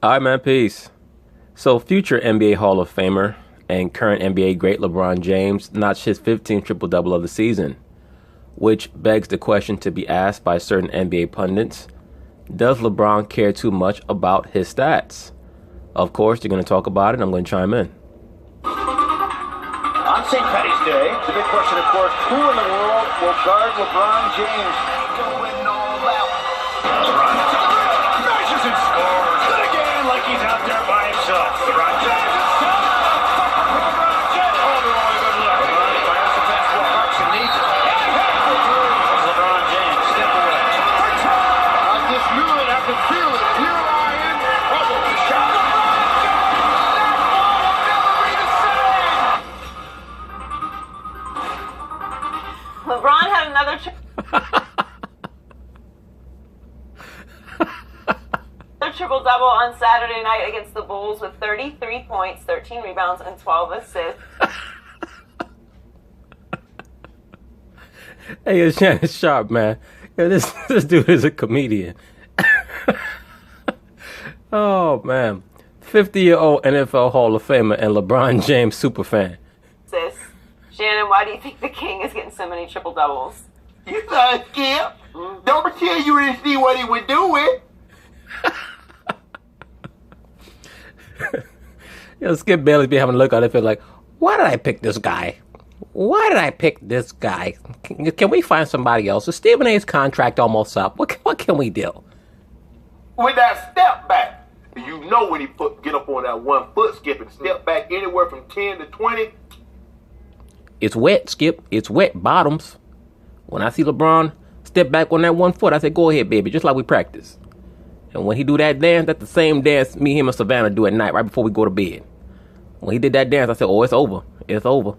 All right, man, peace. So, future NBA Hall of Famer and current NBA great LeBron James notched his 15th triple-double of the season, which begs the question to be asked by certain NBA pundits. Does LeBron care too much about his stats? Of course, you're going to talk about it, and I'm going to chime in. On St. Patty's Day, the big question, of course, who in the world will guard LeBron James? Going all out. LeBron to the rim, measures and scores. Good again, like he's out there by himself. LeBron James is top. LeBron James. Oh, they're only good luck. LeBron fires the fastball, parks and needs it. LeBron James, step away. I just knew it, I could feel it. Here I am. Trouble. Shot. LeBron had another triple-double on Saturday night against the Bulls with 33 points, 13 rebounds, and 12 assists. Hey, it's Shannon Sharp, man. Yeah, this dude is a comedian. Oh, man. 50-year-old NFL Hall of Famer and LeBron James superfan. Shannon, why do you think the King is getting so many triple-doubles? You thought, Skip? Don't pretend you didn't see what he was doing. Skip Bayless be having a look on it, feel like, why did I pick this guy? Why did I pick this guy? Can we find somebody else? Is Stephen A's contract almost up? What can we do? With that step back, you know when he get up on that 1 foot, Skip, and step back anywhere from 10 to 20. It's wet, Skip. It's wet bottoms. When I see LeBron step back on that 1 foot, I say, go ahead, baby, just like we practice. And when he do that dance, that's the same dance me, him, and Savannah do at night, right before we go to bed. When he did that dance, I said, oh, it's over. It's over.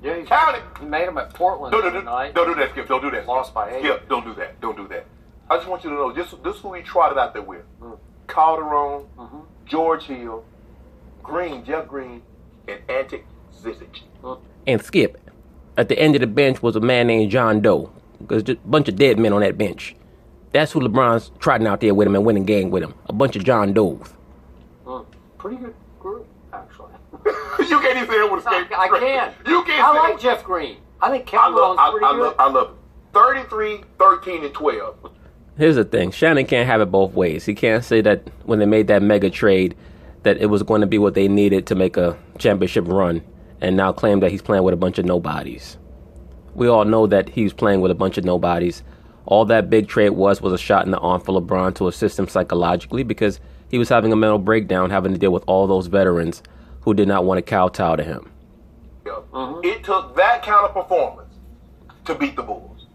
Yeah, he counted. He made him at Portland tonight. Don't do that, Skip. Don't do that. Lost by 8. Skip, don't do that. Don't do that. I just want you to know, this is who he trotted out there with. Calderon, George Hill, Green, Jeff Green, and Antic Zizic. And Skip, at the end of the bench was a man named John Doe. Because just a bunch of dead men on that bench. That's who LeBron's trotting out there with him and winning game with him. A bunch of John Does. Pretty good group, actually. You can't even say that with a skate. I can. You can't I say like that. Jeff Green. I think Calderon's pretty good. I love it. 33, 13, and 12. Here's the thing. Shannon can't have it both ways. He can't say that when they made that mega trade that it was going to be what they needed to make a championship run and now claim that he's playing with a bunch of nobodies. We all know that he's playing with a bunch of nobodies. All that big trade was a shot in the arm for LeBron to assist him psychologically because he was having a mental breakdown having to deal with all those veterans who did not want to kowtow to him. It took that kind of performance to beat the Bulls.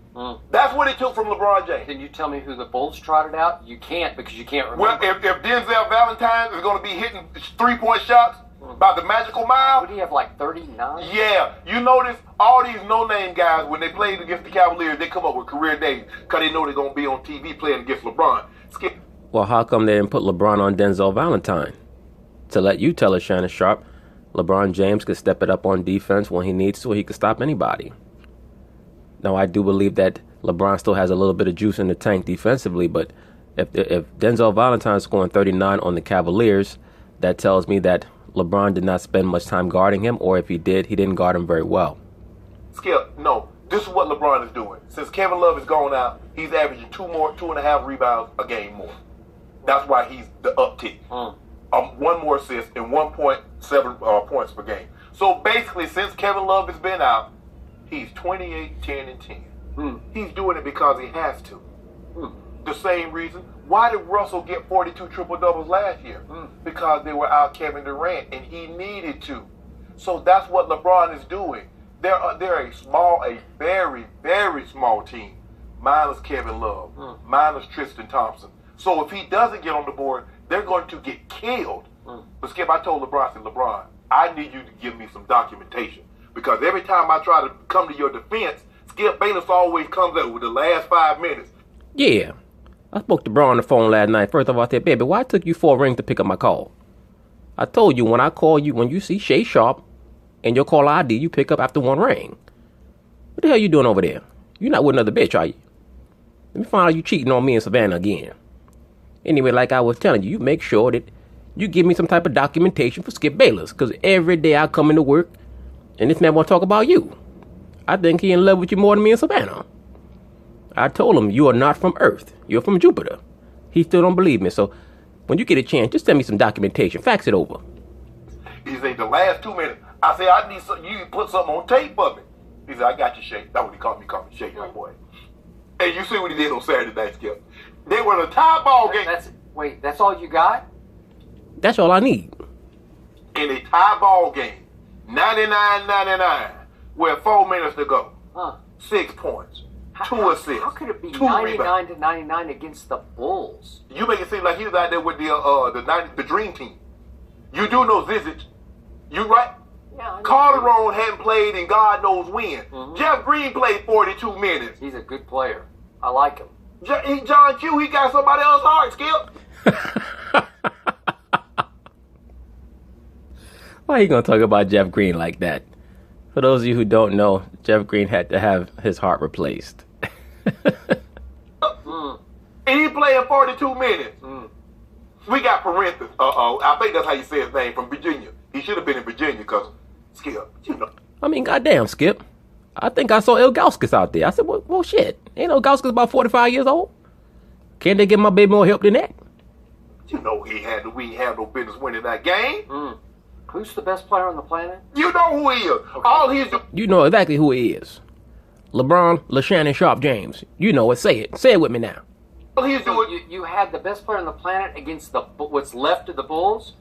That's what it took from LeBron James. Can you tell me who the Bulls trotted out? You can't because you can't remember. Well, if Denzel Valentine is going to be hitting 3-point shots by the magical mile. Would he have like 39? Yeah. You notice all these no-name guys, when they played against the Cavaliers, they come up with career days because they know they're going to be on TV playing against LeBron. Skip. Well, how come they didn't put LeBron on Denzel Valentine? To let you tell us, Shannon Sharp, LeBron James could step it up on defense when he needs to, or he could stop anybody. Now, I do believe that LeBron still has a little bit of juice in the tank defensively, but if Denzel Valentine is scoring 39 on the Cavaliers, that tells me that LeBron did not spend much time guarding him, or if he did, he didn't guard him very well. Skip, no. This is what LeBron is doing. Since Kevin Love is gone out, he's averaging 2.5 rebounds a game more. That's why he's the uptick. 1 more assist and 1.7 points per game. So basically, since Kevin Love has been out, he's 28, 10, and 10. He's doing it because he has to. The same reason. Why did Russell get 42 triple-doubles last year? Because they were out Kevin Durant, and he needed to. So that's what LeBron is doing. They're a very, very small team, minus Kevin Love, minus Tristan Thompson. So if he doesn't get on the board, they're going to get killed. But Skip, I told LeBron, I said, LeBron, I need you to give me some documentation. Because every time I try to come to your defense, Skip Bayless always comes up with the last 5 minutes. Yeah. I spoke to Bron on the phone last night. First of all, I said, baby, why it took you 4 rings to pick up my call? I told you when I call you, when you see Shay Sharp and your call ID, you pick up after 1 ring. What the hell you doing over there? You're not with another bitch, are you? Let me find out you cheating on me and Savannah again. Anyway, like I was telling you, you make sure that you give me some type of documentation for Skip Bayless, because every day I come into work and this man want to talk about you. I think he in love with you more than me and Savannah. I told him you are not from Earth. You're from Jupiter. He still don't believe me. So when you get a chance, just send me some documentation. Fax it over. He said, the last 2 minutes. I said, I need something. You put something on tape for me. He said, I got you, Shake. That's what he called me. Shake, my boy. And you see what he did on Saturday night, Skip. They were in a tie ball game. That's all you got? That's all I need. In a tie ball game. 99-99. With 4 minutes to go. 6 points. 2 assists. How could it be 99-99 against the Bulls? You make it seem like he was out there with the dream team. You do know Zizic. You right? Yeah, Calderon hadn't played in God knows when. Jeff Green played 42 minutes. He's a good player. I like him. John Q, he got somebody else's heart, Skip. Why are you going to talk about Jeff Green like that? For those of you who don't know, Jeff Green had to have his heart replaced. And he played 42 minutes. We got Parenthesis. I think that's how you say his name, from Virginia. He should have been in Virginia because, Skip, you know. I mean, goddamn, Skip. I think I saw Ilgauskas out there. I said, well, shit. Ain't Ilgauskas about 45 years old? Can't they give my baby more help than that? You know we had no business winning that game. Who's the best player on the planet? You know who he is. Okay. All he's doing. You know exactly who he is. LeBron, LeShannon Sharp James. You know it. Say it. Say it with me now. All he's doing. You had the best player on the planet against what's left of the Bulls?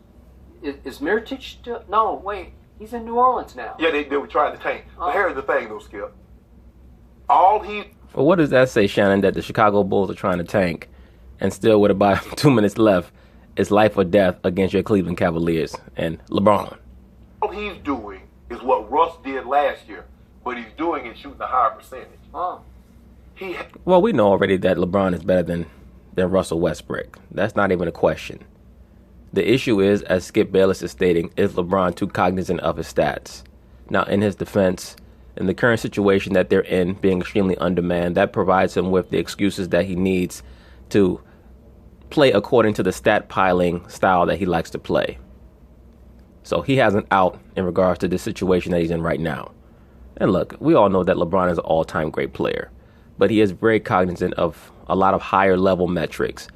Is Mirotic still? No, wait. He's in New Orleans now. Yeah, they were trying to tank. But here's the thing, though, Skip. Well, what does that say, Shannon, that the Chicago Bulls are trying to tank and still with about 2 minutes left, it's life or death against your Cleveland Cavaliers and LeBron? All he's doing is what Russ did last year, but he's doing it shooting a higher percentage. Well, we know already that LeBron is better than Russell Westbrook. That's not even a question. The issue is, as Skip Bayless is stating, is LeBron too cognizant of his stats? Now, in his defense, in the current situation that they're in, being extremely undermanned, that provides him with the excuses that he needs to play according to the stat piling style that he likes to play. So he has an out in regards to the situation that he's in right now. And look, we all know that LeBron is an all-time great player, but he is very cognizant of a lot of higher level metrics.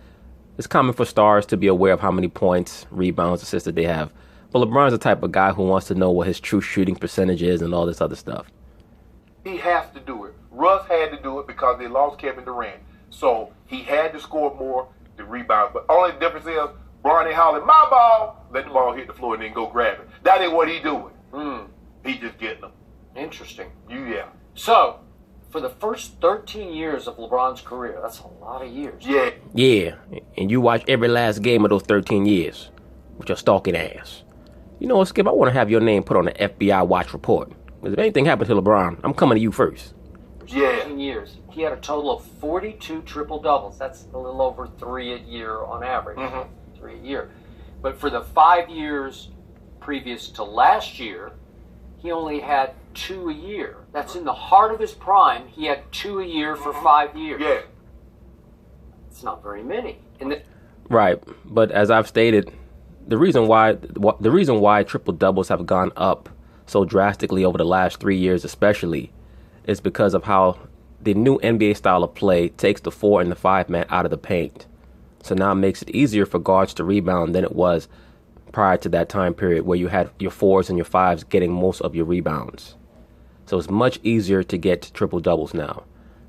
It's common for stars to be aware of how many points, rebounds, assists that they have. But LeBron's the type of guy who wants to know what his true shooting percentage is and all this other stuff. He has to do it. Russ had to do it because they lost Kevin Durant. So he had to score more to rebound. But only difference is, Bron ain't hollering, my ball, let the ball hit the floor and then go grab it. That ain't what he doing. He just getting them. Interesting. Yeah. So, for the first 13 years of LeBron's career, that's a lot of years. Yeah. Yeah, and you watch every last game of those 13 years with your stalking ass. You know what, Skip? I want to have your name put on the FBI watch report. Because if anything happened to LeBron, I'm coming to you first. Yeah. 13 years. He had a total of 42 triple-doubles. That's a little over 3 a year on average. 3 a year. But for the 5 years previous to last year, he only had 2 a year. That's in the heart of his prime. He had 2 a year for 5 years. Yeah. It's not very many. Right, but as I've stated, the reason why triple doubles have gone up so drastically over the last 3 years, especially, is because of how the new NBA style of play takes the 4 and the 5 man out of the paint. So now it makes it easier for guards to rebound than it was prior to that time period where you had your 4s and your 5s getting most of your rebounds. So it's much easier to get triple doubles now.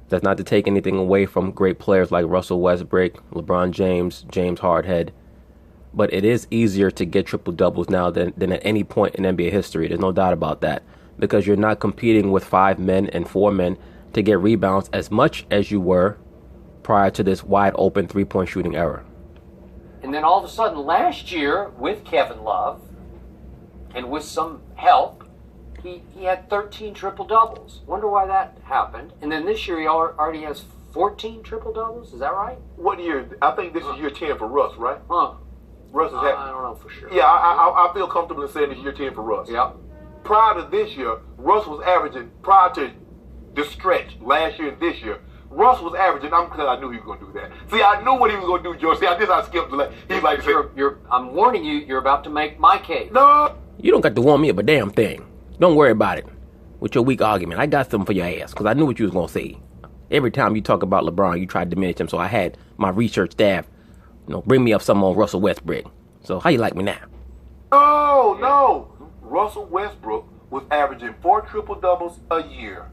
That's not to take anything away from great players like Russell Westbrook, LeBron James, James Harden, but it is easier to get triple doubles now than at any point in NBA history. There's no doubt about that, because you're not competing with 5 men and 4 men to get rebounds as much as you were prior to this wide open 3-point shooting era. And then all of a sudden last year, with Kevin Love and with some help, he had 13 triple-doubles. Wonder why that happened. And then this year he already has 14 triple-doubles. Is that right? What year? I think this is year 10 for Russ, right? Russ is I don't know for sure. Yeah, I feel comfortable in saying it's year 10 for Russ. Yeah. Prior to this year, Russ was averaging, prior to the stretch last year and this year, Russ was averaging. Because I knew he was going to do that. See, I knew what he was going to do, George. See, I skipped. He's like, I'm warning you. You're about to make my case. No. You don't got to warn me of a damn thing. Don't worry about it. With your weak argument, I got something for your ass because I knew what you was going to say. Every time you talk about LeBron, you try to diminish him. So I had my research staff, bring me up something on Russell Westbrook. So how you like me now? No. Russell Westbrook was averaging 4 triple-doubles a year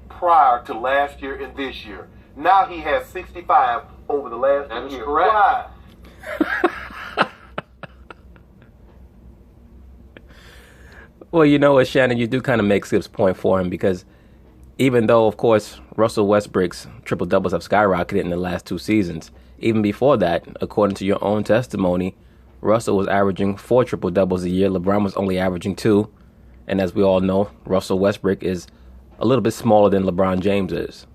prior to last year and this year. Now he has 65 over the last 2 years. That is correct. Why? Well, you know what, Shannon, you do kind of make Skip's point for him because even though, of course, Russell Westbrook's triple-doubles have skyrocketed in the last 2 seasons, even before that, according to your own testimony, Russell was averaging 4 triple-doubles a year. LeBron was only averaging 2. And as we all know, Russell Westbrook is a little bit smaller than LeBron James is.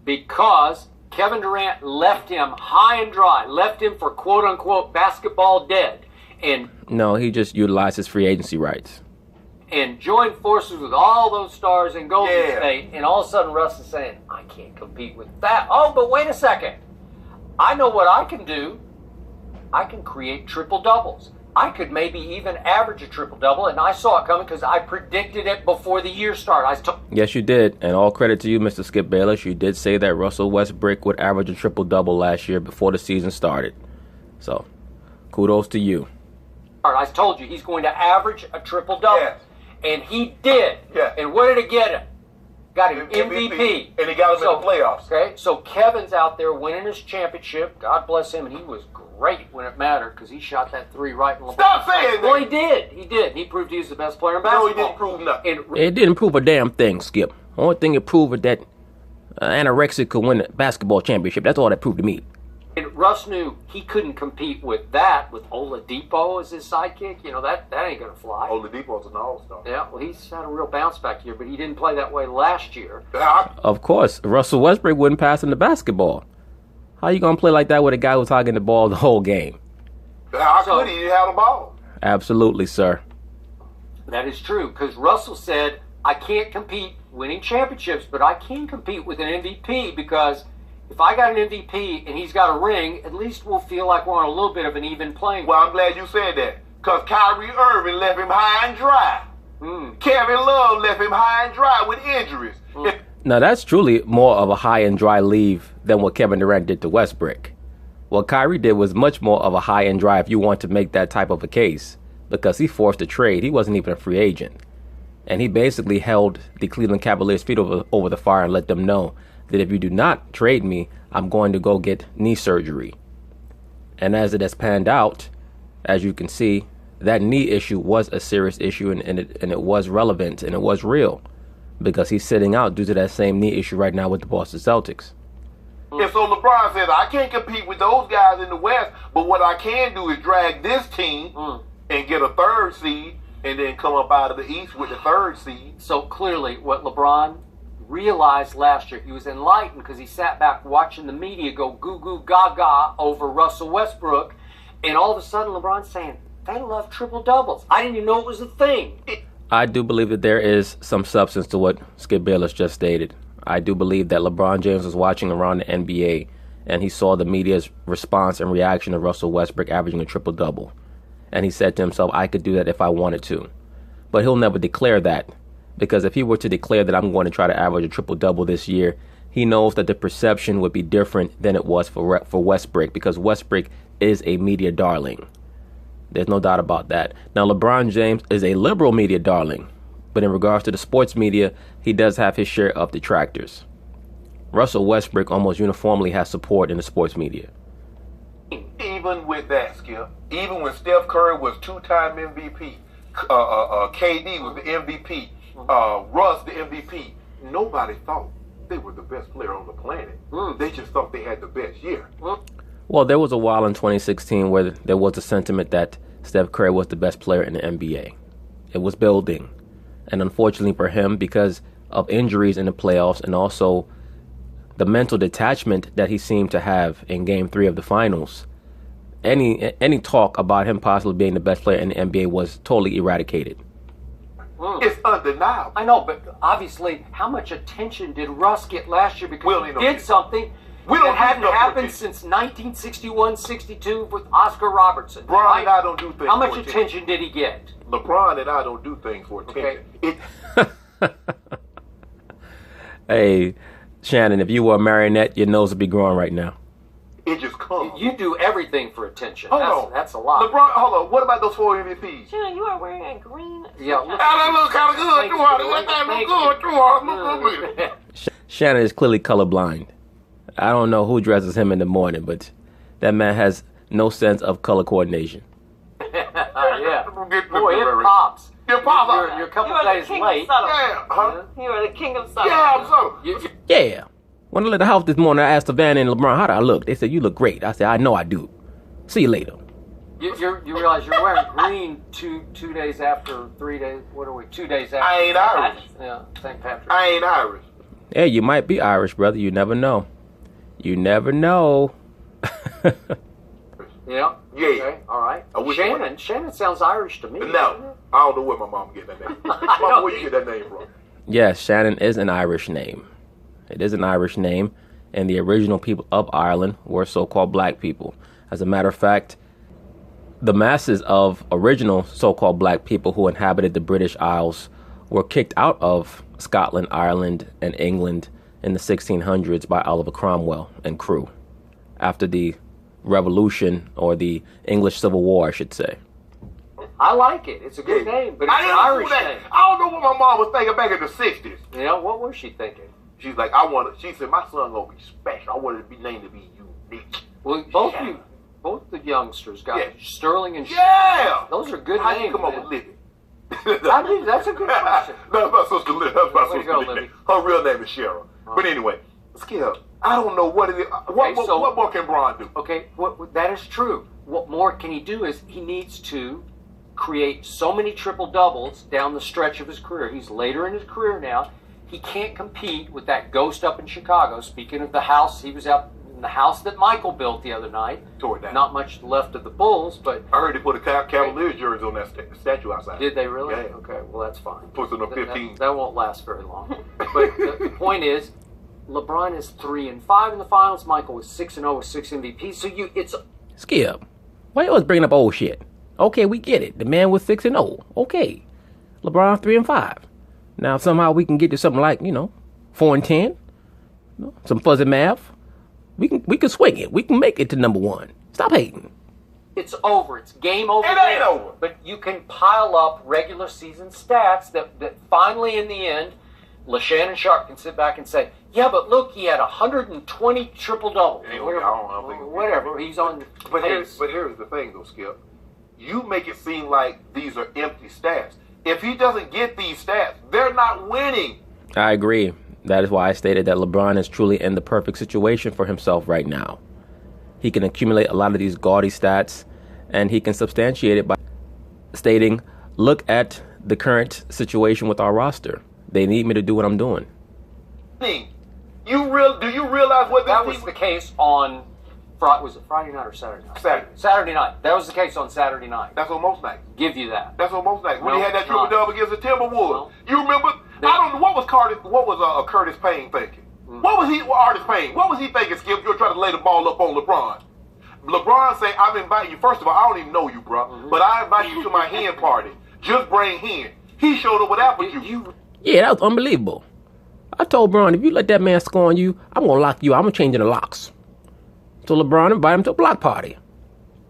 Because Kevin Durant left him high and dry, left him for quote-unquote basketball dead. And no, he just utilized his free agency rights. And joined forces with all those stars in Golden State, and all of a sudden Russ is saying, I can't compete with that. Oh, but wait a second. I know what I can do. I can create triple-doubles. I could maybe even average a triple-double, and I saw it coming because I predicted it before the year started. Yes, you did, and all credit to you, Mr. Skip Bayless. You did say that Russell Westbrook would average a triple-double last year before the season started. So, kudos to you. I told you he's going to average a triple-double. Yes. And he did. Yeah. And what did it get him? Got him MVP. And he got him in the playoffs. Okay, so Kevin's out there winning his championship. God bless him. And he was great when it mattered because he shot that 3 right in the Stop saying that. Well, he did. He proved he was the best player in basketball. No, he didn't prove nothing. It didn't prove a damn thing, Skip. Only thing it proved was that anorexic could win a basketball championship. That's all that proved to me. And Russ knew he couldn't compete with that, with Oladipo as his sidekick. That ain't going to fly. Oladipo's an all-star. Yeah, well, he's had a real bounce back here, but he didn't play that way last year. Of course, Russell Westbrook wouldn't pass him the basketball. How you going to play like that with a guy who's hogging the ball the whole game? How could he? He had the ball. Absolutely, sir. That is true, because Russell said, I can't compete winning championships, but I can compete with an MVP because if I got an MVP and he's got a ring, at least we'll feel like we're on a little bit of an even playing field. Well, I'm glad you said that. Because Kyrie Irving left him high and dry. Kevin Love left him high and dry with injuries. Now, that's truly more of a high and dry leave than what Kevin Durant did to Westbrook. What Kyrie did was much more of a high and dry if you want to make that type of a case, because he forced a trade. He wasn't even a free agent. And he basically held the Cleveland Cavaliers' feet over the fire and let them know that if you do not trade me, I'm going to go get knee surgery. And as it has panned out, as you can see, that knee issue was a serious issue and it was relevant and it was real because he's sitting out due to that same knee issue right now with the Boston Celtics. And so LeBron says, I can't compete with those guys in the West, but what I can do is drag this team and get a 3rd seed and then come up out of the East with the 3rd seed. So clearly what LeBron realized last year, he was enlightened because he sat back watching the media go goo goo gaga over Russell Westbrook, and all of a sudden LeBron's saying, they love triple doubles. I didn't even know it was a thing. I do believe that there is some substance to what Skip Bayless just stated. I do believe that LeBron James was watching around the NBA and he saw the media's response and reaction to Russell Westbrook averaging a triple-double. And he said to himself, I could do that if I wanted to. But he'll never declare that. Because if he were to declare that I'm going to try to average a triple-double this year, he knows that the perception would be different than it was for Westbrook, because Westbrook is a media darling. There's no doubt about that. Now, LeBron James is a liberal media darling, but in regards to the sports media, he does have his share of detractors. Russell Westbrook almost uniformly has support in the sports media. Even with that, Skip, even when Steph Curry was 2-time MVP, KD was the MVP, Russ the MVP, nobody thought they were the best player on the planet. They just thought they had the best year. Well, there was a while in 2016 where there was a sentiment that Steph Curry was the best player in the NBA. It was building. And unfortunately for him, because of injuries in the playoffs and also the mental detachment that he seemed to have in Game 3 of the finals, any talk about him possibly being the best player in the NBA was totally eradicated. It's undeniable. I know, but obviously, how much attention did Russ get last year because he did something that hadn't happened since 1961-62 with Oscar Robertson? LeBron and I don't do things. How much attention did he get? LeBron and I don't do things for attention. Okay. Hey, Shannon, if you were a marionette, your nose would be growing right now. It just comes. You do everything for attention. Hold on. That's a lot. LeBron, hold on. What about those 4 MVPs? Shannon, you are wearing a green. Yeah. That look kind of good. That look good. Shannon is clearly colorblind. I don't know who dresses him in the morning, but that man has no sense of color coordination. Yeah. Boy, it pops. It pops. You're a couple days late. Yeah. Huh? You are the king of subtle. Yeah, I'm so. Yeah. When I left the house this morning, I asked Savannah and LeBron, how do I look? They said, you look great. I said, I know I do. See you later. You realize you're wearing green 2 days after, 3 days, what are we, 2 days after? I ain't Irish. Yeah, St. Patrick's. I ain't Irish. Yeah, you might be Irish, brother. You never know. You never know. Yeah? Yeah. Okay, all right. Shannon sounds Irish to me. No, I don't know where my mom get that name from. Mom, where you get that name from? Yes, Shannon is an Irish name. It is an Irish name, and the original people of Ireland were so-called black people. As a matter of fact, the masses of original so-called black people who inhabited the British Isles were kicked out of Scotland, Ireland, and England in the 1600s by Oliver Cromwell and crew after the Revolution, or the English Civil War, I should say. I like it. It's a good name, but it's an Irish name. I don't know what my mom was thinking back in the 60s. Yeah, what was she thinking? She's like, she said, my son gonna be special. I wanted to be named to be unique. Well, both the youngsters got Sterling and Yeah! Those are good How names. you come up with Libby? That's a good question. That's my sister Libby. That's my Way to sister go, Libby. Libby. Her real name is Cheryl. But anyway, Skip, I don't know what it is. What more can Bron do? Okay, that is true. What more can he do is he needs to create so many triple-doubles down the stretch of his career. He's later in his career now. He can't compete with that ghost up in Chicago. Speaking of the house, he was out in the house that Michael built the other night. Tore it down. Not much left of the Bulls, but... I heard they put a Cavaliers jersey on that statue outside. Did they really? Yeah. Okay, well, that's fine. Puts it on 15. That won't last very long. But the point is, LeBron is 3-5 in the finals. Michael was 6-0 with 6 MVPs. So it's... Skip, why you always bringing up old shit? Okay, we get it. The man was 6-0. Okay. LeBron 3-5. Now, if somehow we can get to something like, 4-10, some fuzzy math, we can swing it. We can make it to number one. Stop hating. It's over. It's game over. It ain't over. But you can pile up regular season stats that finally, in the end, LeShannon Sharp can sit back and say, yeah, but look, he had 120 triple-doubles. Whatever. He's on But pace. here's the thing, though, Skip. You make it seem like these are empty stats. If he doesn't get these stats, they're not winning. I agree. That is why I stated that LeBron is truly in the perfect situation for himself right now. He can accumulate a lot of these gaudy stats, and he can substantiate it by stating, look at the current situation with our roster. They need me to do what I'm doing. Do you realize what this That was team... the case on... Was it Friday night or Saturday night? Saturday night. That was the case on Saturday night. That's on most nights. Give you that. That's on most nights. When he had that it's not. triple-double against the Timberwolves. No. You remember? I don't know. What was Curtis Payne thinking? What was Artis Payne? What was he thinking, Skip? You're trying to lay the ball up on LeBron. LeBron say, I'm inviting you. First of all, I don't even know you, bro. But I invite you to my hen party. Just bring hen. He showed up with apple juice. Yeah, that was unbelievable. I told Bron, if you let that man score on you, I'm going to lock you out. I'm going to change the locks. So LeBron invited him to a block party.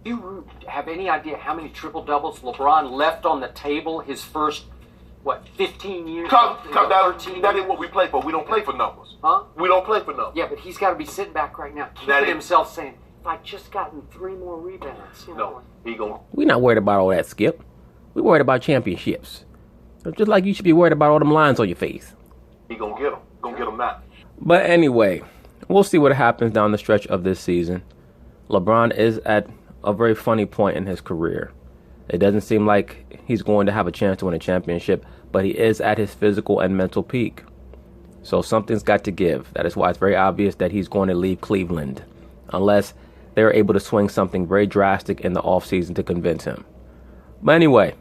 Do you have any idea how many triple-doubles LeBron left on the table his first, 15 years? That ain't what we play for. We don't play for numbers. Huh? We don't play for numbers. Yeah, but he's got to be sitting back right now, keeping himself saying, if I just gotten 3 more rebounds. No, he going. We're not worried about all that, Skip. We're worried about championships. Just like you should be worried about all them lines on your face. He going to get them. Going to get them now. But anyway, we'll see what happens down the stretch of this season. LeBron is at a very funny point in his career. It doesn't seem like he's going to have a chance to win a championship, but he is at his physical and mental peak. So something's got to give. That is why it's very obvious that he's going to leave Cleveland, unless they're able to swing something very drastic in the offseason to convince him. But anyway,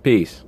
peace.